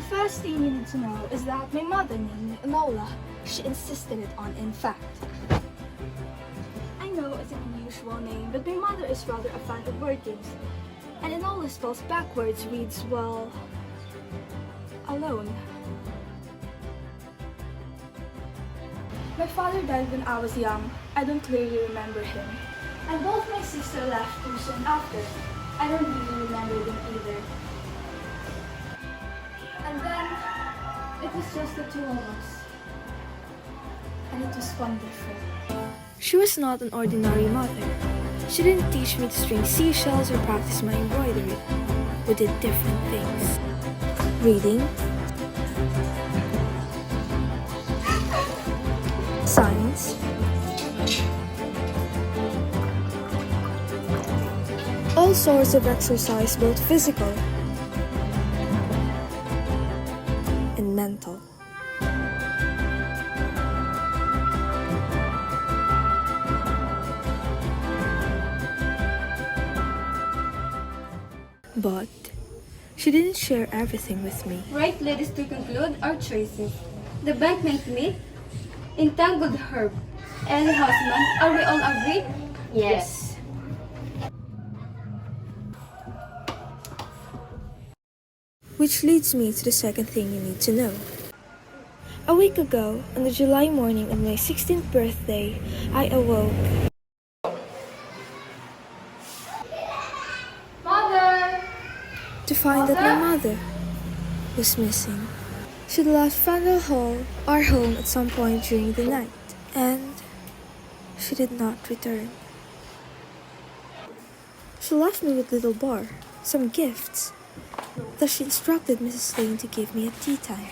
first thing you need to know is that my mother named me Enola. She insisted it on, in fact. I know it's an unusual name, but my mother is rather a fan of word games. And Enola spells backwards reads, well, alone. My father died when I was young. I don't clearly remember him. And both my sister left too soon after. I don't really remember them either. And then, it was just the two of us. And it was wonderful. She was not an ordinary mother. She didn't teach me to string seashells or practice my embroidery. We did different things. Reading, science, all sorts of exercise, both physical and mental. But she didn't share everything with me. Right, ladies, to conclude our choices. The bank might meet, entangled herb, and husband. Are we all agreed? Yes. Which leads me to the second thing you need to know. A week ago, on the July morning of my 16th birthday, I awoke. Mother! To find that my mother was missing. She'd left Ffrangel Hall, our home, at some point during the night, and she did not return. She left me with little bar, some gifts, that she instructed Mrs. Lane to give me at tea time.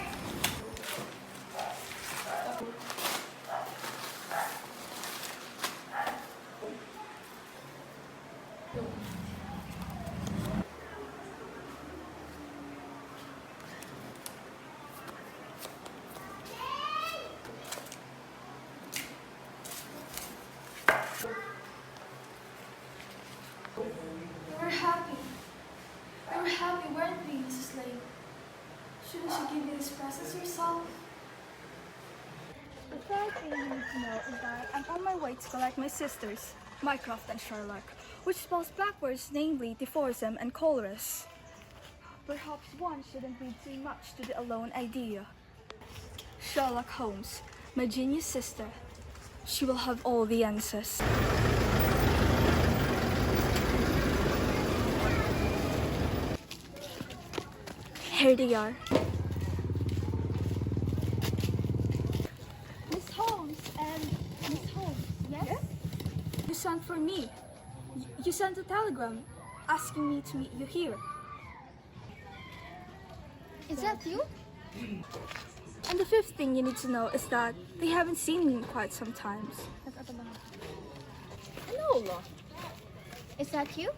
We were happy, weren't we, Mrs. Lane? Shouldn't you give me these presents yourself? The third thing you need to know is that I'm on my way to collect my sisters, Mycroft and Sherlock, which spells backwards namely 𝓲𝓻𝓵𝓪 and 𝓗𝓸𝓵𝓵. Perhaps one shouldn't read too much to the alone idea. Sherlock Holmes, my genius sister. She will have all the answers. Here they are. Miss Holmes and Miss Holmes, yes? You sent for me. You sent a telegram asking me to meet you here. Is that you? And the fifth thing you need to know is that they haven't seen me in quite some time. Hello. Is that you?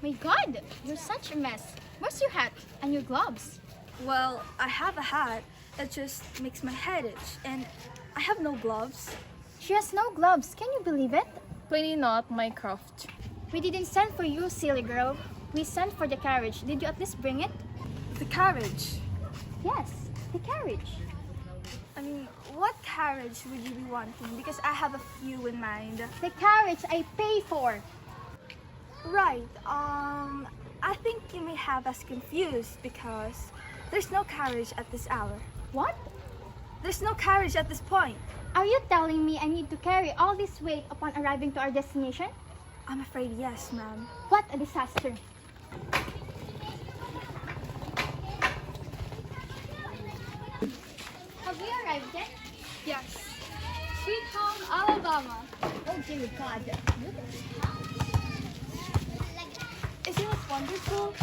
My God, you're such a mess. Where's your hat and your gloves? Well, I have a hat that just makes my head itch, and I have no gloves. She has no gloves. Can you believe it? Plainly not, Mycroft. We didn't send for you, silly girl. We sent for the carriage. Did you at least bring it? The carriage. Yes, the carriage. I mean, what carriage would you be wanting? Because I have a few in mind. The carriage I pay for. Right, I think you may have us confused because there's no carriage at this hour. What? There's no carriage at this point. Are you telling me I need to carry all this weight upon arriving to our destination? I'm afraid yes, ma'am. What a disaster. Have we arrived yet? Yes. Sweet home, Alabama. Oh dear God. Isn't it wonderful?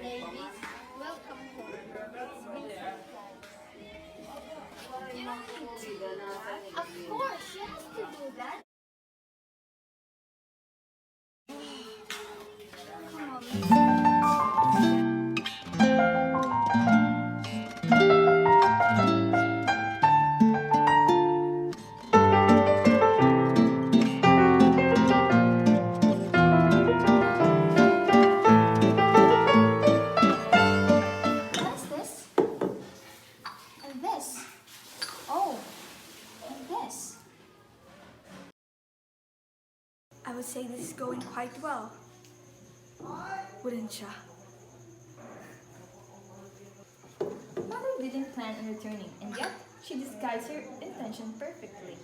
Ladies, welcome home. You don't need to do that. Of course, she has to do that. Come on, miss. say this is going quite well. Wouldn't ya? Mother didn't plan on returning, and yet she disguised her intention perfectly.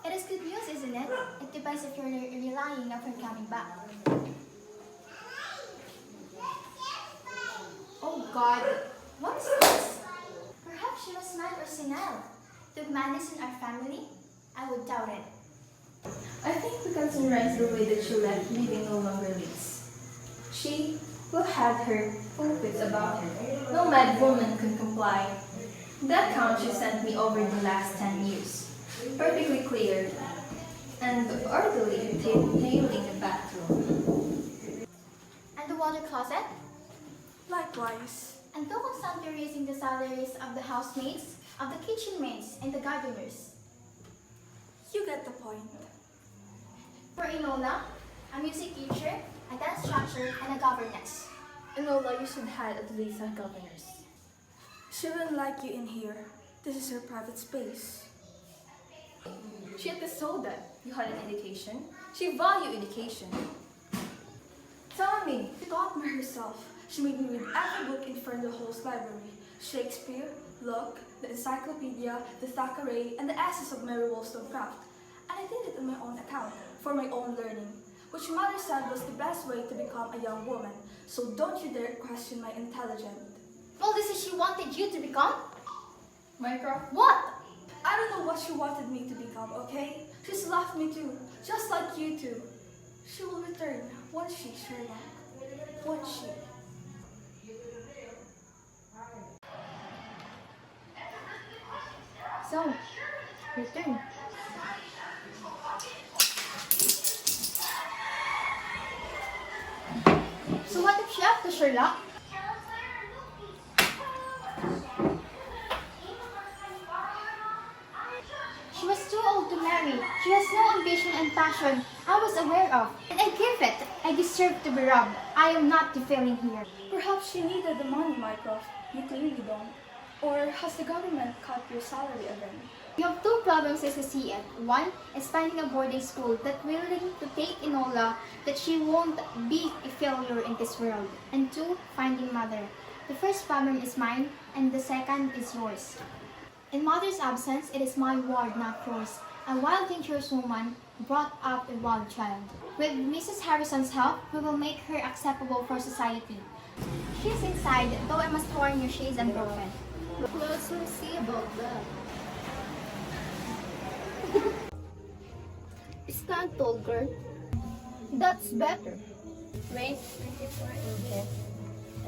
It is good news, isn't it? It depends if you're relying on her coming back. Oh God, what is this? Perhaps she was mad or senile. Took madness in our family? I would doubt it. I think we can summarize the way that she left leaving no longer leaks. She will have her full wits about her. No mad woman could comply. The account she sent me over the last 10 years. Perfectly clear and orderly detailing the bathroom. And the water closet? Likewise. And though constantly raising the salaries of the housemaids, of the kitchen maids, and the gardeners. You get the point. For Enola, a music teacher, a dance instructor, and a governess. Enola, you should have at least a governess. She wouldn't like you in here. This is her private space. She had so that you had an education. She valued education. Tell me, she taught me herself. She made me read every book in 𝓔𝓷𝓸𝓵𝓪's library. Shakespeare, Locke, the Encyclopedia, the 𝓔𝓸𝓵𝓵, and the essays of Mary Wollstonecraft. And I did it on my own account, for my own learning, which mother said was the best way to become a young woman. So don't you dare question my intelligence. Well, this is she wanted you to become? Mycroft? What? I don't know what she wanted me to become, okay? She's left me too, just like you two. She will return, won't she, Sherlock? Won't she? So, return. So what if she up to Sherlock? She was too old to marry. She has no ambition and passion I was aware of. And I give it. I deserve to be robbed. I am not the failing here. Perhaps she needed the money, Mycroft. You clearly don't. Or has the government cut your salary again? You have two problems as I see it. One is finding a boarding school that willing to take Enola, that she won't be a failure in this world. And two, finding mother. The first problem is mine, and the second is yours. In mother's absence, it is my ward, not yours. A wild, dangerous woman brought up a wild child. With Mrs. Harrison's help, we will make her acceptable for society. She's inside, though I must warn you, she is unbroken. Let's see about that. Stand tall, girl. That's better. Waist 24 inches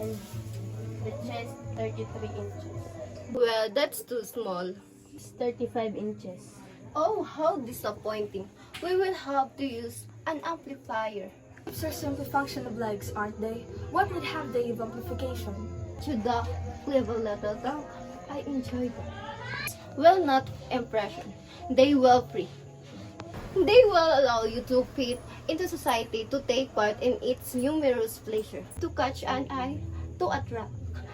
and the chest 33 inches. Well, that's too small. It's 35 inches. Oh, how disappointing. We will have to use an amplifier. Hips are simply functional legs, aren't they? What would have they of amplification? 𝓔𝓷𝓵𝓪. I enjoy that. Well, not impression. They will free. They will allow you to fit into society, to take part in its numerous pleasure, to catch an eye, to attract.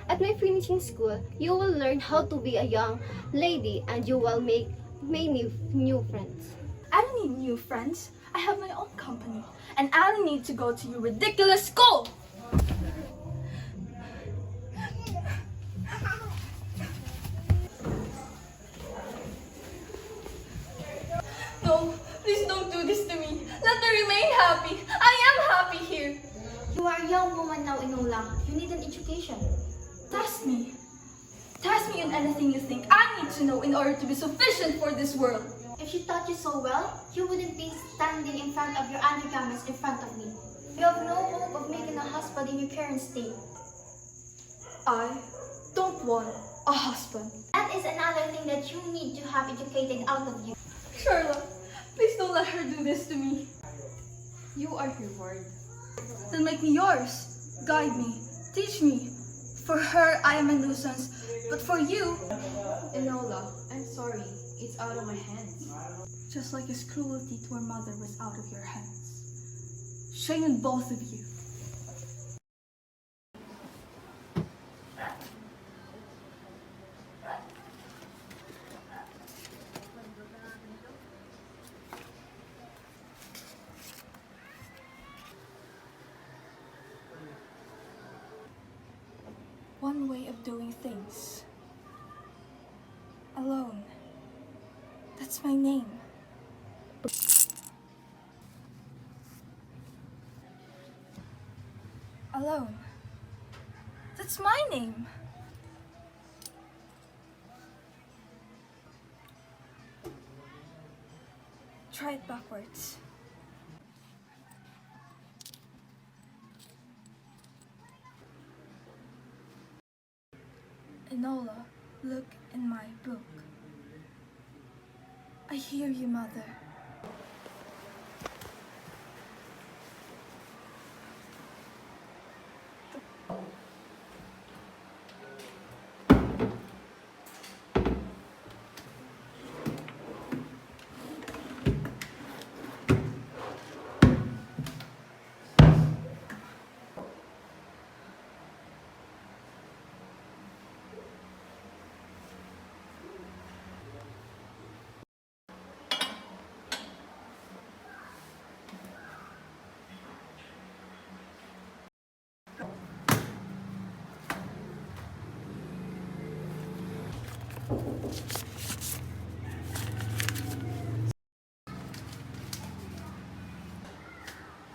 At my finishing school, you will learn how to be a young lady and you will make many new friends. I don't need new friends. I have my own company. And I don't need to go to your ridiculous school! No, please don't do this to me. Let me remain happy. I am happy here. You are a young woman now, Enola. You need an education. Test me. Test me on anything you think I need to know in order to be sufficient for this world. If she taught you so well, you wouldn't be standing in front of your undergarments in front of me. You have no hope of making a husband in your current state. I don't want a husband. That is another thing that you need to have educated out of you. Sherlock, please don't let her do this to me. You are her ward. Then make me yours. Guide me. Teach me. For her, I am a nuisance. But for you, Enola, I'm sorry. It's out of my hands. just like his cruelty to her mother was out of your hands. Shame on both of you. one way of doing things. Alone. That's my name. Alone. That's my name. Try it backwards. Enola, look in my book. I hear you, Mother.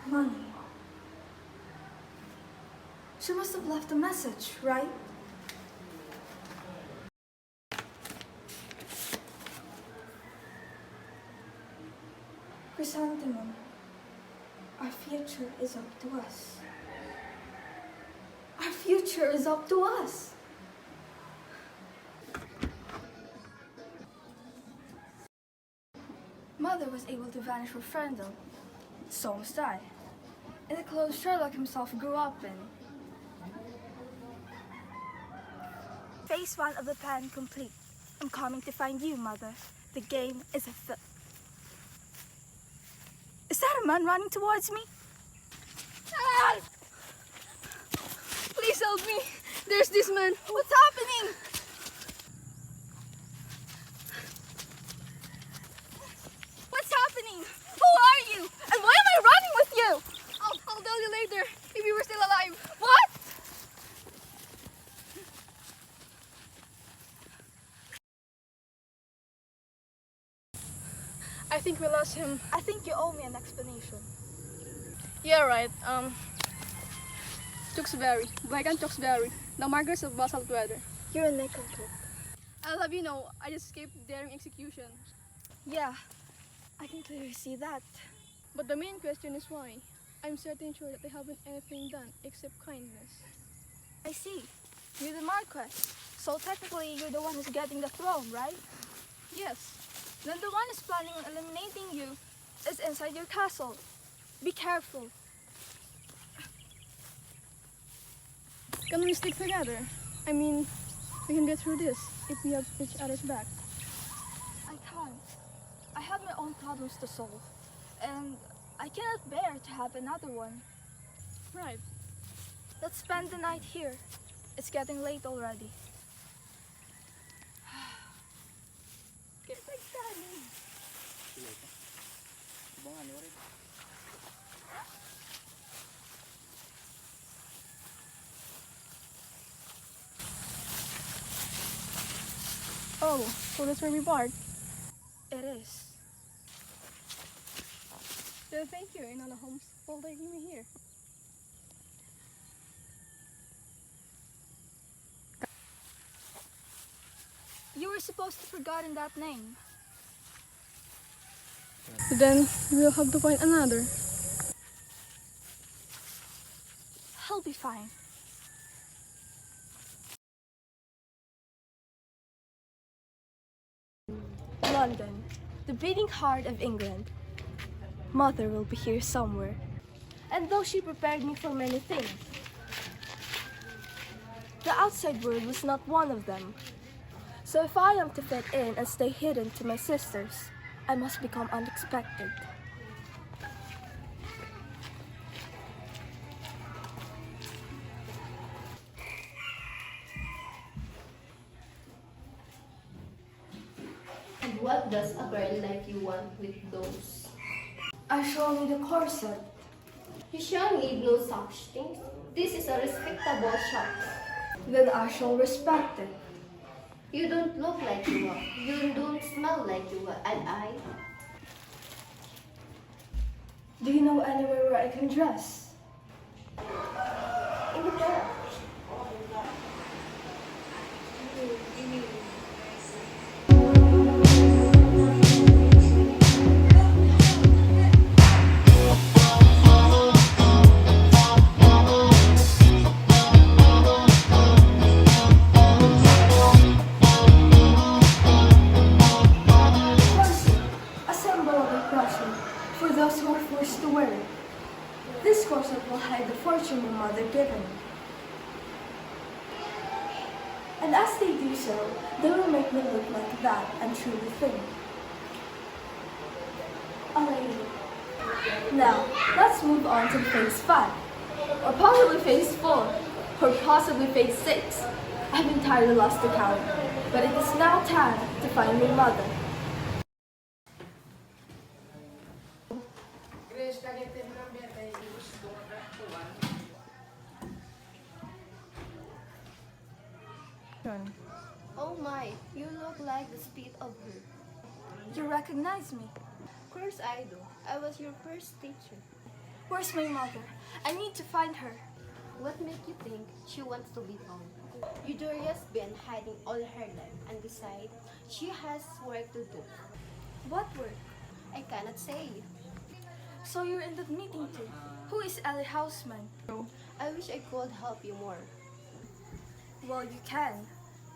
Money. She must have left a message, right? Chrysanthemum, our future is up to us. Our future is up to us. Mother was able to vanish with 𝓔𝓸𝓵𝓵. So must I. In the clothes Sherlock himself grew up in. Phase 1 of the plan complete. I'm coming to find you, Mother. The game is afoot. Is that a man running towards me? Help! Please help me. There's this man. What's happening? What's happening? Who are you? And why am I running with you? I'll tell you later if you were still alive. What? I think we lost him. I think you owe me an explanation. Yeah, right. 𝓔𝓷𝓵𝓪, the Margaret of basalt weather. You're a nincompoop. I'll have you know, I just escaped daring execution. Yeah, I can clearly see that. But the main question is why? I'm certain sure that they haven't anything done except kindness. I see. You're the Marquess. So technically, you're the one who's getting the throne, right? Yes. Then the one who's planning on eliminating you is inside your castle. Be careful. Can we stick together? I mean, we can get through this if we have each other's back. I can't. I have my own problems to solve. And I cannot bear to have another one. Right. Let's spend the night here. It's getting late already. Get like Daddy. Oh, so that's where we part. It is. Then thank you, Enola Holmes, for taking me here. You were supposed to have forgotten that name. Then we'll have to find another. He'll be fine. London, the beating heart of England. Mother will be here somewhere. And though she prepared me for many things, the outside world was not one of them. So if I am to fit in and stay hidden to my sisters, I must become unexpected. And what does a girl like you want with those? I shall need a corset. You shall need no such things. This is a respectable shop. then I shall respect it. You don't look like you are. You don't smell like you are. And I? Do you know anywhere where I can dress? In the park. Corset, a symbol of oppression for those who are forced to wear it. This corset will hide the fortune your mother given me. And as they do so, they will make me look like that and truly think. A lady. Now, let's move on to phase 5. Or possibly phase 4. Or possibly phase 6. I've entirely lost the count. But it is now time to find your mother. Oh my, you look like the spit of her. You recognize me. Of course I do. I was your first teacher. Where's my mother? I need to find her. What makes you think she wants to be found? Eudoria's been hiding all her life, and besides, she has work to do. What work? I cannot say. So you're in that meeting too. Who is 𝓔𝓷𝓵𝓪? I wish I could help you more. Well, you can,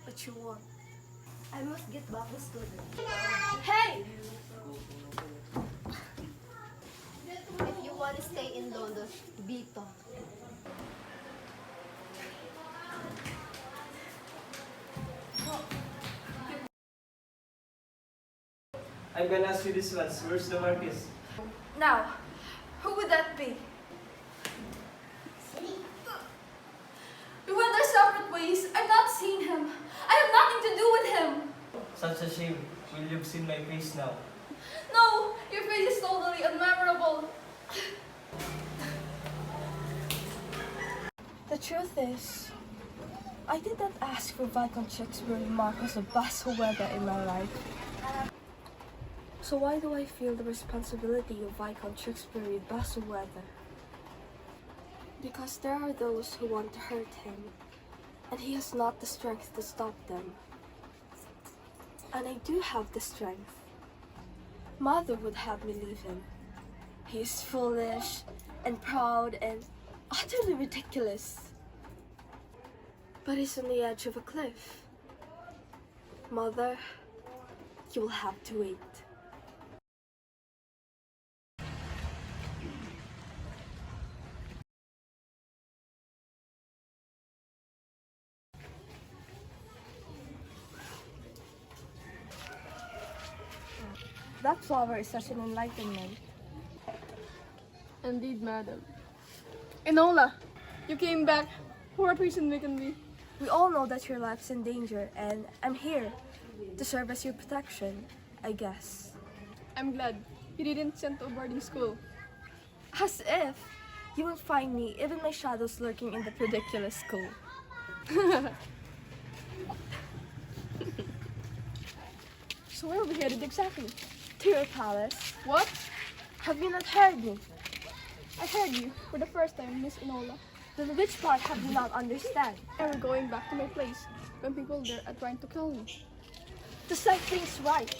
but you won't. I must get back to student. Hey! If you want to stay in London, Vito. I'm gonna ask you this once. Where's the Marquis? Now, who would that be? We went our separate ways. I've not seen him. I have nothing to do with him. Such a shame. Will you've seen my face now? No, your face is totally unmemorable. The truth is, I did not ask for Viscount 𝓔𝓷𝓵𝓪 in my life. So why do I feel the responsibility of Viscount 𝓔𝓷𝓵𝓪? Because there are those who want to hurt him, and he has not the strength to stop them. And I do have the strength. Mother would have me leave him. He is foolish and proud and utterly ridiculous. But he's on the edge of a cliff. Mother, you will have to wait. That flower is such an enlightenment. Indeed, madam. Enola, you came back. What reason we can be? We all know that your life's in danger, and I'm here to serve as your protection, I guess. I'm glad you didn't send to a boarding school. As if you will find me, even my shadows lurking in that ridiculous school. So where are we headed exactly? To your palace. What? Have you not heard me? I heard you for the first time, Miss Enola. Then which part have you not understand? I was going back to my place when people there are trying to kill me. To set things right.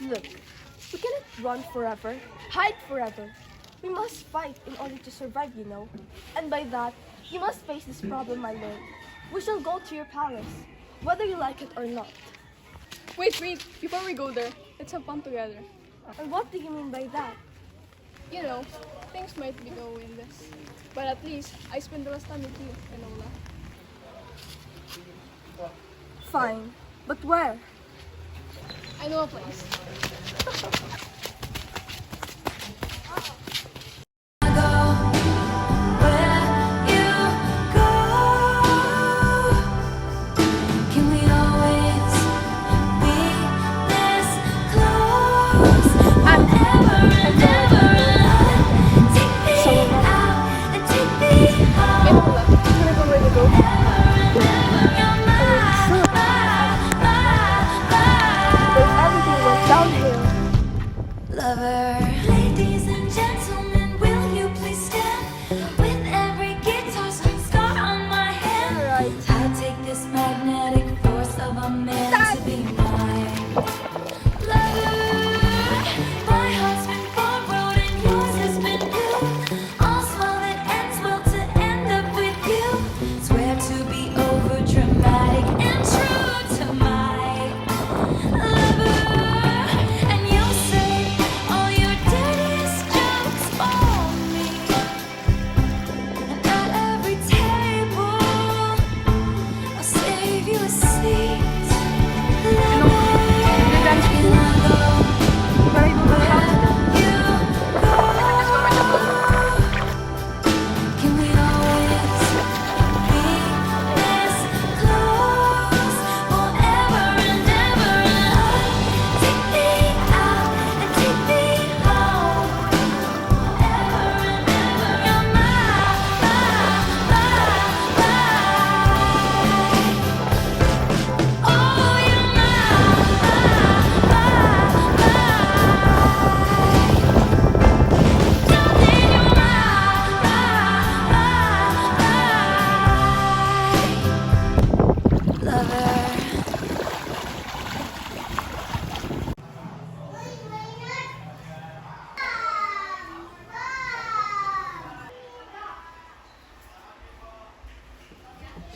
Look, we cannot run forever, hide forever. We must fight in order to survive, you know. And by that, you must face this problem, my lord. We shall go to your palace, whether you like it or not. Wait, before we go there, let's have fun together. And what do you mean by that? You know, things might be going this, but at least I spend the last time with you, Enola. Fine, but where? I know a place. Enola, you wanna go where to go?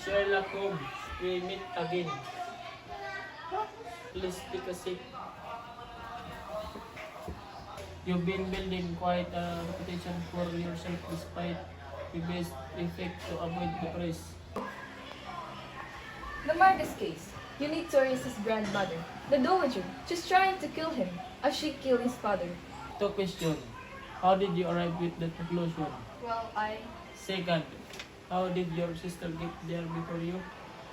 Sherlock Holmes, we meet again. Please take a seat. You've been building quite a reputation for yourself despite the best effect to avoid the press. The Marcus case. You need to arrest his grandmother, the dowager. She's trying to kill him, as she killed his father. Two questions. How did you arrive with that conclusion? Well, Second, how did your sister get there before you?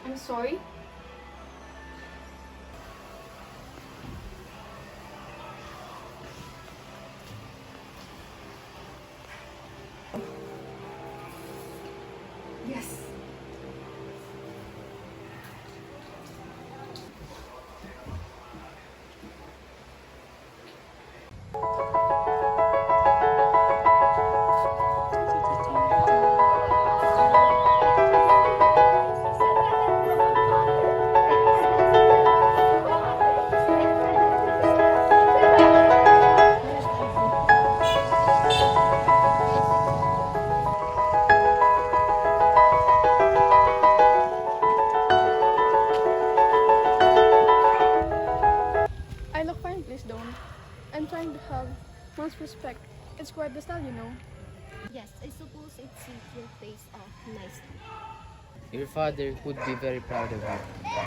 I'm sorry. Yes. I look fine, please don't. I'm trying to have one's respect. It's quite the style, you know. Yes, I suppose it suits your face off nicely. Your father would be very proud of you.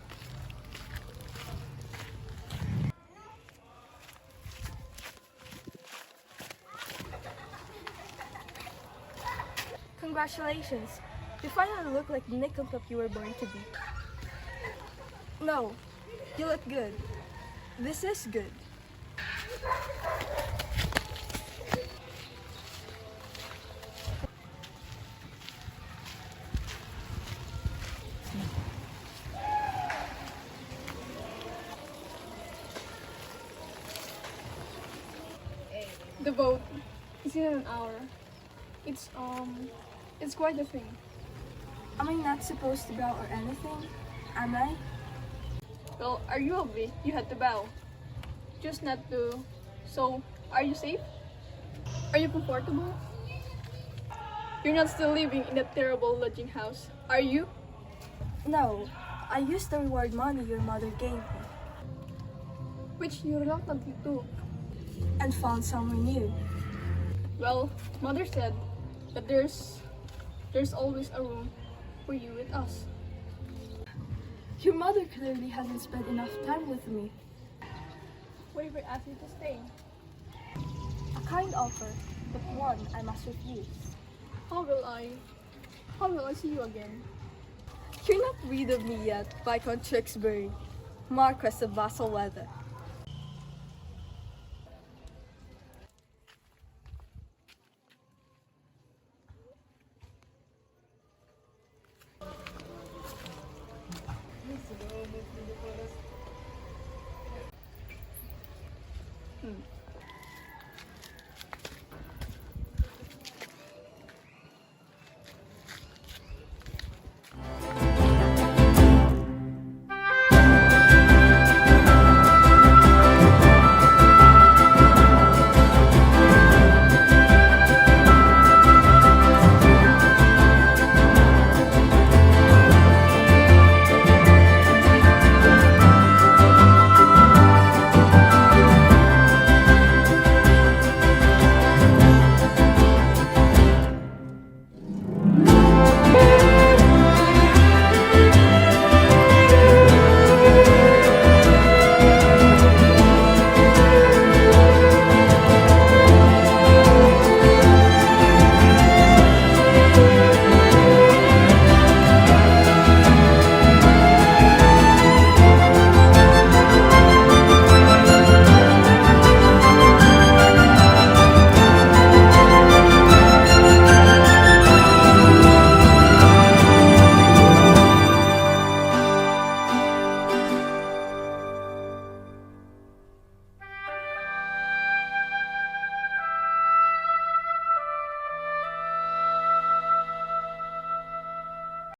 Congratulations. You finally look like the nickel you were born to be. No, you look good. This is good. The vote is in an hour. It's quite a thing. Am I not supposed to bow or anything? Am I? Well, are you obey? You had to bow. Just not to. So, are you safe? Are you comfortable? You're not still living in that terrible lodging house, are you? No, I used the reward money your mother gave me Which you reluctantly took. and found somewhere new. Well, mother said that there's always a room for you with us. Your mother clearly hasn't spent enough time with me. What if I ask you to stay? A kind offer, but one I must refuse. How will I see you again? You're not rid of me yet, Viscount 𝓔𝓷𝓵𝓪, Marquess of 𝓔𝓪𝓷𝓬𝓂.